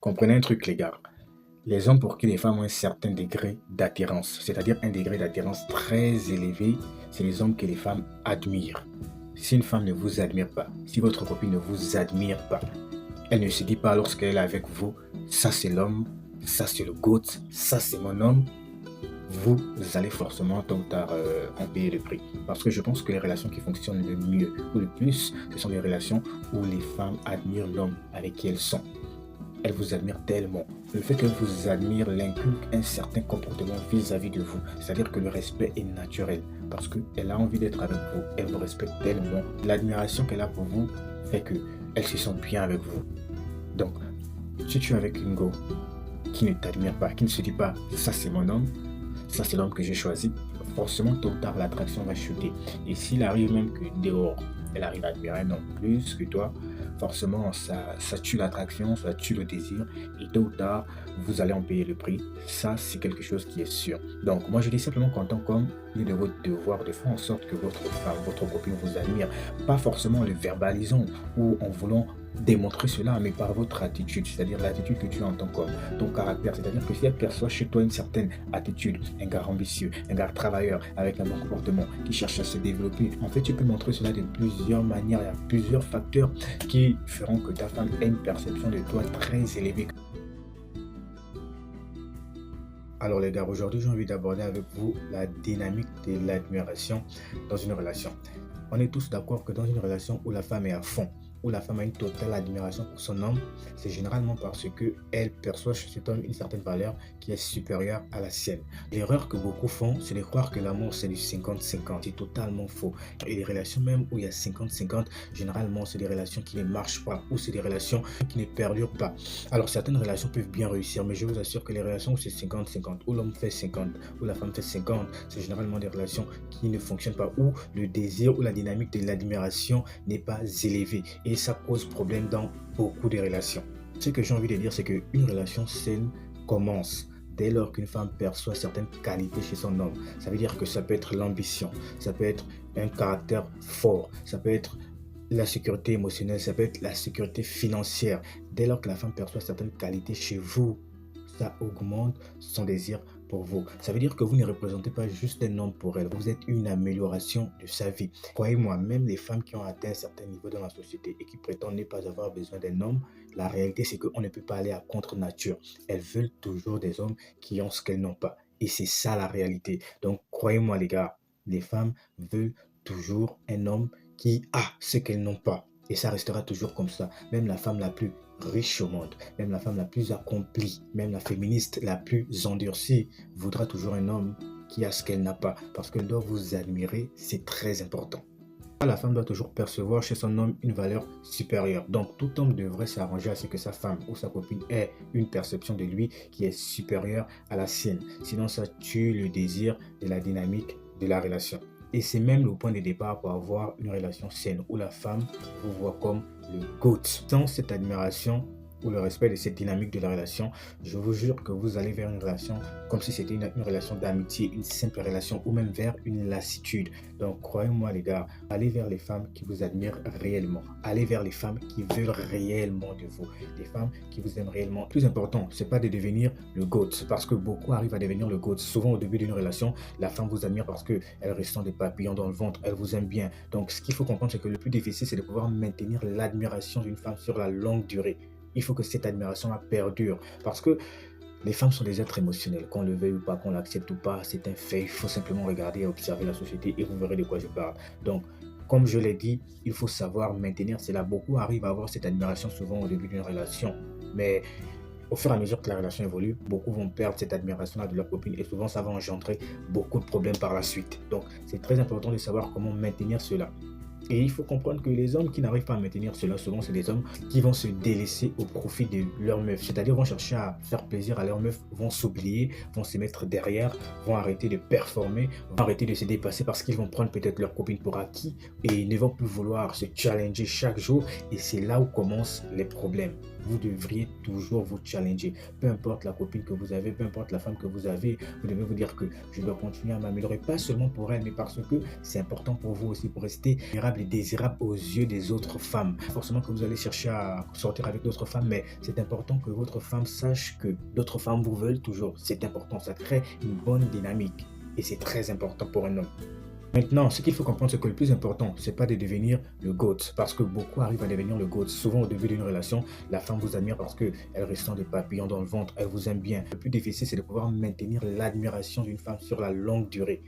Comprenez un truc, les gars. Les hommes pour qui les femmes ont un certain degré d'attirance, c'est-à-dire un degré d'attirance très élevé, c'est les hommes que les femmes admirent. Si une femme ne vous admire pas, si votre copine ne vous admire pas, elle ne se dit pas lorsqu'elle est avec vous, ça c'est l'homme, ça c'est le GOAT, ça c'est mon homme, vous allez forcément tôt ou tard en payer le prix. Parce que je pense que les relations qui fonctionnent le mieux ou le plus, ce sont les relations où les femmes admirent l'homme avec qui elles sont. Elle vous admire tellement. Le fait qu'elle vous admire l'inculque un certain comportement vis-à-vis de vous. C'est-à-dire que le respect est naturel. Parce qu'elle a envie d'être avec vous. Elle vous respecte tellement. L'admiration qu'elle a pour vous fait qu'elle se sent bien avec vous. Donc, si tu es avec une go qui ne t'admire pas, qui ne se dit pas ça c'est mon homme, ça c'est l'homme que j'ai choisi, forcément tôt ou tard l'attraction va chuter. Et s'il arrive même que dehors, elle arrive à admirer un homme plus que toi, forcément ça tue l'attraction, ça tue le désir et tôt ou tard vous allez en payer le prix. Ça c'est quelque chose qui est sûr. Donc moi je dis simplement qu'en tant qu'homme, il est de votre devoir de faire en sorte que votre femme, votre copine vous admire, pas forcément en le verbalisant ou en voulant démontrer cela, mais par votre attitude, c'est-à-dire l'attitude que tu as en tant qu'homme, ton caractère, c'est-à-dire que si elle perçoit chez toi une certaine attitude, un gars ambitieux, un gars travailleur, avec un bon comportement, qui cherche à se développer, en fait tu peux montrer cela de plusieurs manières, il y a plusieurs facteurs qui feront que ta femme ait une perception de toi très élevée. Alors les gars, aujourd'hui j'ai envie d'aborder avec vous la dynamique de l'admiration dans une relation. On est tous d'accord que dans une relation où la femme est à fond, où la femme a une totale admiration pour son homme, c'est généralement parce qu'elle perçoit chez cet homme une certaine valeur qui est supérieure à la sienne. L'erreur que beaucoup font, c'est de croire que l'amour c'est du 50-50. C'est totalement faux. Et les relations même où il y a 50-50, généralement c'est des relations qui ne marchent pas ou c'est des relations qui ne perdurent pas. Alors certaines relations peuvent bien réussir, mais je vous assure que les relations où c'est 50-50, où l'homme fait 50, où la femme fait 50, c'est généralement des relations qui ne fonctionnent pas, où le désir ou la dynamique de l'admiration n'est pas élevée. Et ça pose problème dans beaucoup de relations. Ce que j'ai envie de dire, c'est qu'une relation saine commence dès lors qu'une femme perçoit certaines qualités chez son homme. Ça veut dire que ça peut être l'ambition, ça peut être un caractère fort, ça peut être la sécurité émotionnelle, ça peut être la sécurité financière. Dès lors que la femme perçoit certaines qualités chez vous, ça augmente son désir pour vous. Ça veut dire que vous ne représentez pas juste un homme pour elle, vous êtes une amélioration de sa vie. Croyez-moi, même les femmes qui ont atteint un certain niveau dans la société et qui prétendent ne pas avoir besoin d'un homme, la réalité c'est qu'on ne peut pas aller à contre-nature. Elles veulent toujours des hommes qui ont ce qu'elles n'ont pas. Et c'est ça la réalité. Donc croyez-moi les gars, les femmes veulent toujours un homme qui a ce qu'elles n'ont pas. Et ça restera toujours comme ça. Même la femme la plus riche au monde, même la femme la plus accomplie, même la féministe la plus endurcie, voudra toujours un homme qui a ce qu'elle n'a pas. Parce qu'elle doit vous admirer, c'est très important. La femme doit toujours percevoir chez son homme une valeur supérieure. Donc tout homme devrait s'arranger à ce que sa femme ou sa copine ait une perception de lui qui est supérieure à la sienne. Sinon ça tue le désir de la dynamique de la relation. Et c'est même le point de départ pour avoir une relation saine où la femme vous voit comme le GOAT. Sans cette admiration ou le respect de cette dynamique de la relation, je vous jure que vous allez vers une relation comme si c'était une relation d'amitié, une simple relation ou même vers une lassitude. Donc croyez-moi les gars, allez vers les femmes qui vous admirent réellement. Allez vers les femmes qui veulent réellement de vous. Les femmes qui vous aiment réellement. Le plus important, c'est pas de devenir le GOAT parce que beaucoup arrivent à devenir le GOAT. Souvent au début d'une relation, la femme vous admire parce qu'elle ressent des papillons dans le ventre, elle vous aime bien. Donc ce qu'il faut comprendre, c'est que le plus difficile, c'est de pouvoir maintenir l'admiration d'une femme sur la longue durée. Il faut que cette admiration perdure parce que les femmes sont des êtres émotionnels, qu'on le veuille ou pas, qu'on l'accepte ou pas, c'est un fait. Il faut simplement regarder et observer la société et vous verrez de quoi je parle. Donc, comme je l'ai dit, il faut savoir maintenir cela. Beaucoup arrivent à avoir cette admiration souvent au début d'une relation, mais au fur et à mesure que la relation évolue, beaucoup vont perdre cette admiration-là de leur copine et souvent ça va engendrer beaucoup de problèmes par la suite. Donc, c'est très important de savoir comment maintenir cela. Et il faut comprendre que les hommes qui n'arrivent pas à maintenir cela, souvent, c'est des hommes qui vont se délaisser au profit de leur meuf. C'est-à-dire vont chercher à faire plaisir à leur meuf, vont s'oublier, vont se mettre derrière, vont arrêter de performer, vont arrêter de se dépasser parce qu'ils vont prendre peut-être leur copine pour acquis et ils ne vont plus vouloir se challenger chaque jour. Et c'est là où commencent les problèmes. vous devriez toujours vous challenger. Peu importe la copine que vous avez, peu importe la femme que vous avez, vous devez vous dire que je dois continuer à m'améliorer, pas seulement pour elle, mais parce que c'est important pour vous aussi, pour rester admirable et désirable aux yeux des autres femmes. Pas forcément que vous allez chercher à sortir avec d'autres femmes, mais c'est important que votre femme sache que d'autres femmes vous veulent toujours. C'est important, ça crée une bonne dynamique et c'est très important pour un homme. Maintenant, ce qu'il faut comprendre, c'est que le plus important, c'est pas de devenir le GOAT, parce que beaucoup arrivent à devenir le GOAT. Souvent, au début d'une relation, la femme vous admire parce qu'elle ressent des papillons dans le ventre, elle vous aime bien. Le plus difficile, c'est de pouvoir maintenir l'admiration d'une femme sur la longue durée.